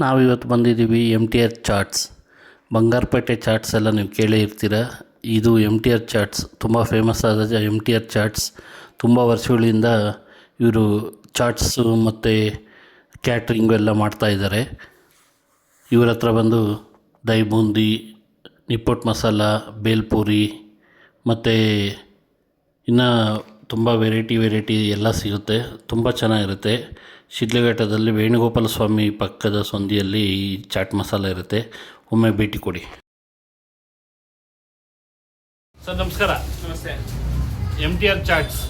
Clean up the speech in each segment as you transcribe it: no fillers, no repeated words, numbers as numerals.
ನಾವಿವತ್ತು ಬಂದಿದ್ದೀವಿ MTR ಚಾಟ್ಸ್. ಬಂಗಾರಪೇಟೆ ಚಾಟ್ಸ್ ಎಲ್ಲ ನೀವು ಕೇಳೇ ಇರ್ತೀರ. ಇದು MTR ಚಾಟ್ಸ್ ತುಂಬ ಫೇಮಸ್ ಆದ MTR ಚಾಟ್ಸ್. ತುಂಬ ವರ್ಷಗಳಿಂದ ಇವರು ಚಾಟ್ಸು ಮತ್ತು ಕ್ಯಾಟ್ರಿಂಗು ಎಲ್ಲ ಮಾಡ್ತಾಯಿದ್ದಾರೆ. ಇವ್ರ ಹತ್ರ ಬಂದು ದಹಿ ಬೂಂದಿ, ನಿಪ್ಪಟ್ಟು ಮಸಾಲ, ಬೇಲ್ಪೂರಿ ಮತ್ತು ಇನ್ನು ತುಂಬ ವೆರೈಟಿ ಎಲ್ಲ ಸಿಗುತ್ತೆ. ತುಂಬ ಚೆನ್ನಾಗಿರುತ್ತೆ. ಶಿಡ್ಲಘಟ್ಟದಲ್ಲಿ ವೇಣುಗೋಪಾಲ ಸ್ವಾಮಿ ಪಕ್ಕದ ಸಂದಿಯಲ್ಲಿ ಈ ಚಾಟ್ ಮಸಾಲ ಇರುತ್ತೆ. ಒಮ್ಮೆ ಭೇಟಿ ಕೊಡಿ. ಸರ್ ನಮಸ್ಕಾರ. ನಮಸ್ತೆ. MTR ಚಾಟ್ಸ್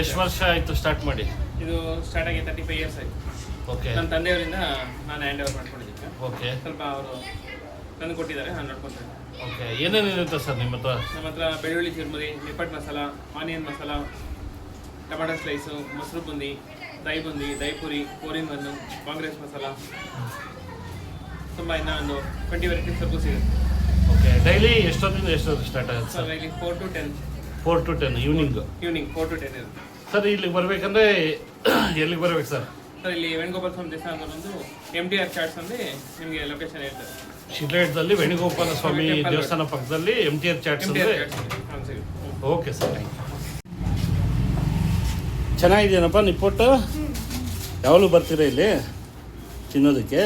ಎಷ್ಟು ವರ್ಷ ಆಯಿತು ಸ್ಟಾರ್ಟ್ ಮಾಡಿ? ಇದು ಸ್ಟಾರ್ಟ್ ಆಗಿ 35 ಇಯರ್ಸ್ ಆಯಿತು. ಓಕೆ. ನನ್ನ ತಂದೆಯವರಿಂದ ನಾನು ಹ್ಯಾಂಡ್ ಓವರ್ ಮಾಡ್ಕೊಂಡಿದ್ದೆ. ಓಕೆ. ಸ್ವಲ್ಪ ಅವರು ತಂದು ಕೊಟ್ಟಿದ್ದಾರೆ, ನಾನು ನೋಡ್ಕೊತೇನೆ. ಓಕೆ. ಏನೇನಿರುತ್ತೆ ಸರ್ ನಿಮ್ಮ ಹತ್ರ? ನಮ್ಮ ಹತ್ರ ಬೆಳ್ಳುಳ್ಳಿ churmuri, nippattu masala, onion masala, tomato slice, ಮೊಸರು boondi, dahi boondi, dahi puri, corn bun, Congress masala, ತುಂಬ ಇನ್ನೂ ಒಂದು 20 ವೆರೈಟೀಸ್ ವರೆಗೂ ಸಿಗುತ್ತೆ. ಓಕೆ. ಡೈಲಿ ಎಷ್ಟೊತ್ತಿಂದ ಎಷ್ಟೊತ್ತು ಸ್ಟಾರ್ಟ್ ಆಗುತ್ತೆ sir? Daily 4 to 10. 4 to 10 evening 4 to 10 ಇರುತ್ತೆ. ಸರ್ ಇಲ್ಲಿಗೆ ಬರಬೇಕಂದ್ರೆ ಎಲ್ಲಿಗೆ ಬರ್ಬೇಕು ಸರ್? ಸರ್ ಇಲ್ಲಿ ವೇಣುಗೋಪಾಲ ಸ್ವಾಮಿ ದೇವಸ್ಥಾನ ಬಂದು MTR ಚಾಟ್ಸ್ ಅಂದರೆ ನಿಮಗೆ ಲೊಕೇಶನ್ ಹೇಳ್ತಾರೆ. ಶಿಡ್ಲಘಟ್ಟದಲ್ಲಿ ವೇಣುಗೋಪಾಲ ಸ್ವಾಮಿ ದೇವಸ್ಥಾನ ಪಕ್ಕದಲ್ಲಿ MTR ಚಾಟ್ಸ್ ಅಂದರೆ. Okay sir, thank you. ಚೆನ್ನಾಗಿದೆಯೇನಪ್ಪ ನಿಪ್ಪಟ್ಟು? ಯಾವಾಗಲೂ ಬರ್ತೀರಾ ಇಲ್ಲಿ ತಿನ್ನೋದಕ್ಕೆ?